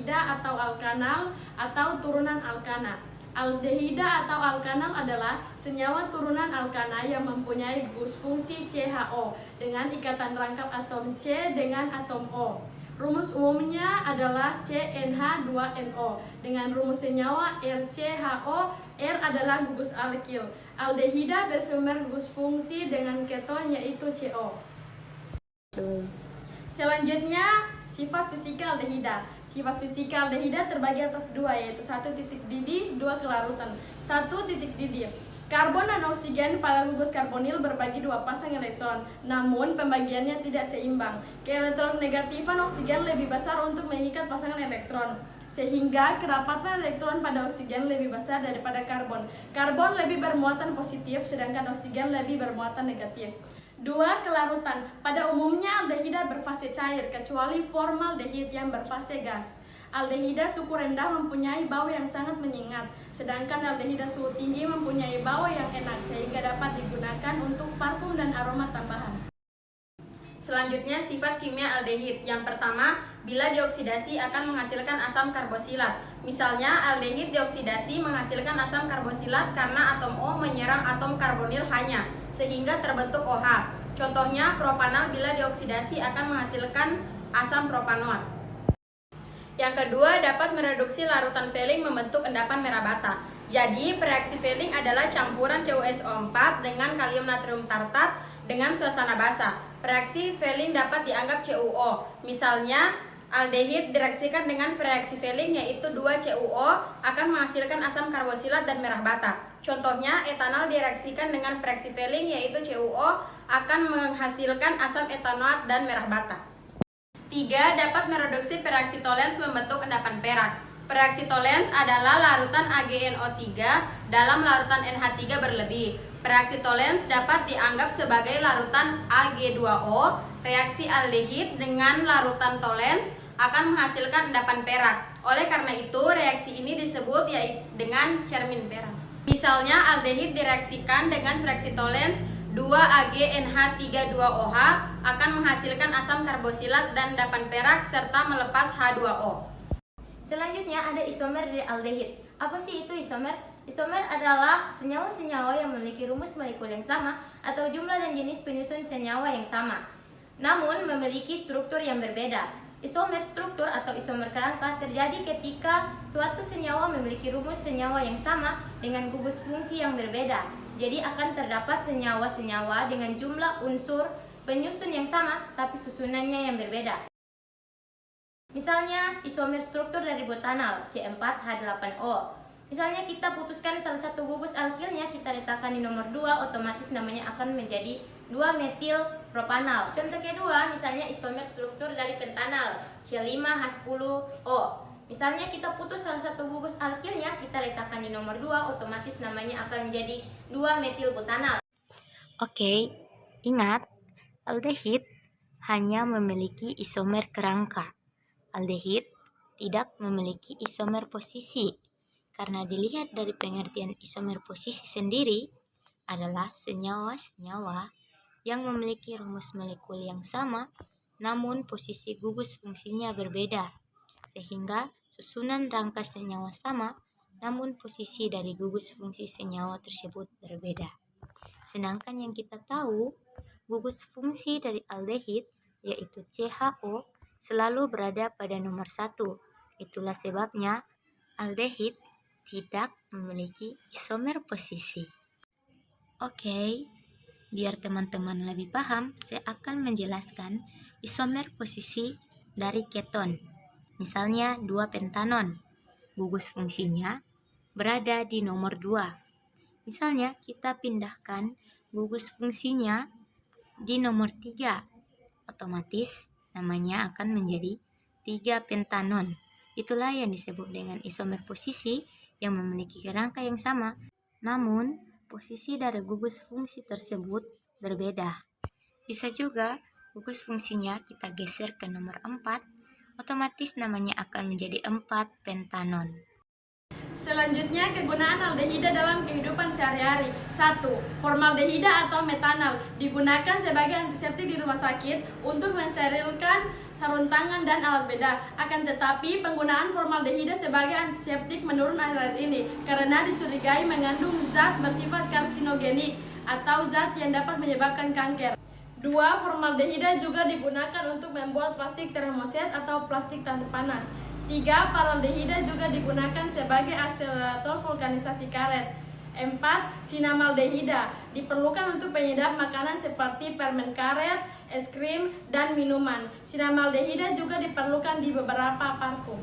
aldehida atau alkanal atau turunan alkana. Aldehida atau alkanal adalah senyawa turunan alkana yang mempunyai gus fungsi CHO dengan ikatan rangkap atom C dengan atom O. Rumus umumnya adalah CnH2nO dengan rumus senyawa RCHO. R adalah gugus alkil. Aldehida bersumber gus fungsi dengan keton yaitu CO. Selanjutnya, sifat fisika aldehida. Sifat fisika aldehida terbagi atas dua, yaitu 1 titik didih, 2 kelarutan. 1 titik didih. Karbon dan oksigen pada gugus karbonil berbagi 2 pasang elektron, namun pembagiannya tidak seimbang. Keelektronegativan oksigen lebih besar untuk mengikat pasangan elektron, sehingga kerapatan elektron pada oksigen lebih besar daripada karbon. Karbon lebih bermuatan positif, sedangkan oksigen lebih bermuatan negatif. 2 kelarutan. Pada umumnya aldehida berfase cair, kecuali formaldehid yang berfase gas. Aldehida suhu rendah mempunyai bau yang sangat menyengat, sedangkan aldehida suhu tinggi mempunyai bau yang enak sehingga dapat digunakan untuk parfum dan aroma tambahan. Selanjutnya, sifat kimia aldehid. Yang pertama, bila dioksidasi akan menghasilkan asam karbosilat. Misalnya, aldehid dioksidasi menghasilkan asam karbosilat karena atom O menyerang atom karbonil hanya, sehingga terbentuk OH. Contohnya, propanal bila dioksidasi akan menghasilkan asam propanoat. Yang kedua, dapat mereduksi larutan Fehling membentuk endapan merah bata. Jadi, reaksi Fehling adalah campuran CuSO4 dengan kalium natrium tartat dengan suasana basa. Reaksi Fehling dapat dianggap CuO. Misalnya, aldehid direaksikan dengan reaksi Fehling yaitu 2 CuO akan menghasilkan asam karbosilat dan merah bata. Contohnya, etanol direaksikan dengan reaksi Fehling yaitu CuO akan menghasilkan asam etanoat dan merah bata. 3. Dapat mereduksi pereaksi Tollens membentuk endapan perak. Pereaksi Tollens adalah larutan AgNO3 dalam larutan NH3 berlebih. Pereaksi Tollens dapat dianggap sebagai larutan Ag2O. Reaksi aldehid dengan larutan Tollens akan menghasilkan endapan perak. Oleh karena itu, reaksi ini disebut dengan cermin perak. Misalnya, aldehid direaksikan dengan reaksi Tollens 2AgNH32OH akan menghasilkan asam karbosilat dan endapan perak serta melepas H2O. Selanjutnya ada isomer dari aldehid. Apa sih itu isomer? Isomer adalah senyawa-senyawa yang memiliki rumus molekul yang sama atau jumlah dan jenis penyusun senyawa yang sama, namun memiliki struktur yang berbeda. Isomer struktur atau isomer kerangka terjadi ketika suatu senyawa memiliki rumus senyawa yang sama dengan gugus fungsi yang berbeda. Jadi akan terdapat senyawa-senyawa dengan jumlah unsur penyusun yang sama tapi susunannya yang berbeda. Misalnya isomer struktur dari butanal C4H8O. Misalnya kita putuskan salah satu gugus alkilnya, kita letakkan di nomor 2, otomatis namanya akan menjadi 2-metil propanal. Contoh kedua, misalnya isomer struktur dari pentanal C5H10O. Misalnya kita putus salah satu gugus alkilnya, kita letakkan di nomor 2, otomatis namanya akan menjadi 2-metil butanal. Oke, ingat, aldehid hanya memiliki isomer kerangka. Aldehid tidak memiliki isomer posisi. Karena dilihat dari pengertian isomer posisi sendiri adalah senyawa-senyawa yang memiliki rumus molekul yang sama, namun posisi gugus fungsinya berbeda. Sehingga susunan rangka senyawa sama, namun posisi dari gugus fungsi senyawa tersebut berbeda. Sedangkan yang kita tahu, gugus fungsi dari aldehid yaitu CHO selalu berada pada nomor 1. Itulah sebabnya aldehid tidak memiliki isomer posisi. Oke, biar teman-teman lebih paham, saya akan menjelaskan isomer posisi dari keton. Misalnya 2-pentanon, gugus fungsinya berada di nomor 2. Misalnya kita pindahkan gugus fungsinya di nomor 3, otomatis namanya akan menjadi 3-pentanon. Itulah yang disebut dengan isomer posisi yang memiliki kerangka yang sama, namun posisi dari gugus fungsi tersebut berbeda. Bisa juga gugus fungsinya kita geser ke nomor 4, otomatis namanya akan menjadi 4-pentanon. Selanjutnya, kegunaan aldehida dalam kehidupan sehari-hari. 1. Formaldehida atau metanal digunakan sebagai antiseptik di rumah sakit untuk mensterilkan sarung tangan, dan alat bedah. Akan tetapi, penggunaan formaldehida sebagai antiseptik menurun akhir-akhir ini karena dicurigai mengandung zat bersifat karsinogenik atau zat yang dapat menyebabkan kanker. 2. Formaldehida juga digunakan untuk membuat plastik termoset atau plastik tahan panas. 3. Paraldehida juga digunakan sebagai akselerator vulkanisasi karet. 4. Sinamaldehida diperlukan untuk penyedap makanan seperti permen karet, es krim, dan minuman. Sinamaldehida juga diperlukan di beberapa parfum.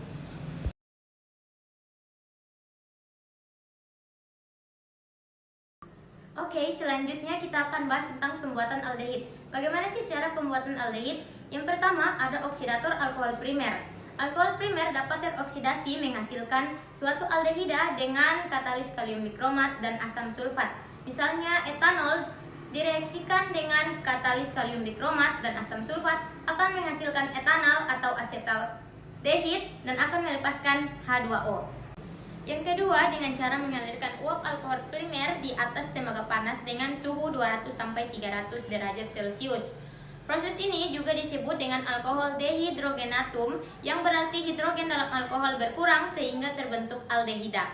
Oke, selanjutnya kita akan bahas tentang pembuatan aldehid. Bagaimana sih cara pembuatan aldehid? Yang pertama, ada oksidator alkohol primer. Alkohol primer dapat teroksidasi menghasilkan suatu aldehida dengan katalis kalium bikromat dan asam sulfat. Misalnya, etanol direaksikan dengan katalis kalium bikromat dan asam sulfat akan menghasilkan etanal atau asetaldehid dan akan melepaskan H2O. Yang kedua, dengan cara mengalirkan uap alkohol primer di atas tembaga panas dengan suhu 200-300 derajat Celcius. Proses ini juga disebut dengan alkohol dehidrogenatum, yang berarti hidrogen dalam alkohol berkurang sehingga terbentuk aldehida.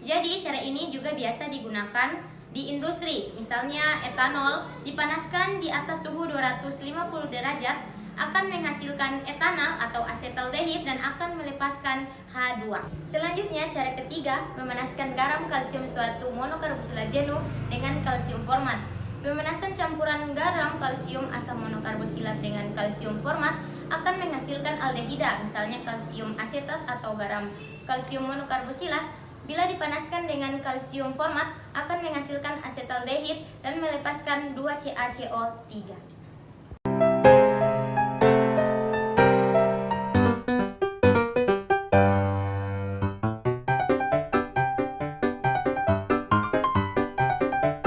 Jadi, cara ini juga biasa digunakan di industri. Misalnya, etanol dipanaskan di atas suhu 250 derajat akan menghasilkan etanal atau asetaldehid dan akan melepaskan H2. Selanjutnya, cara ketiga, memanaskan garam kalsium suatu monokarboksilat jenuh dengan kalsium format. Pemanasan campuran garam kalsium asam monokarboksilat dengan kalsium format akan menghasilkan aldehida, misalnya kalsium asetat atau garam kalsium monokarboksilat. Bila dipanaskan dengan kalsium format akan menghasilkan asetaldehid dan melepaskan 2CaCO3.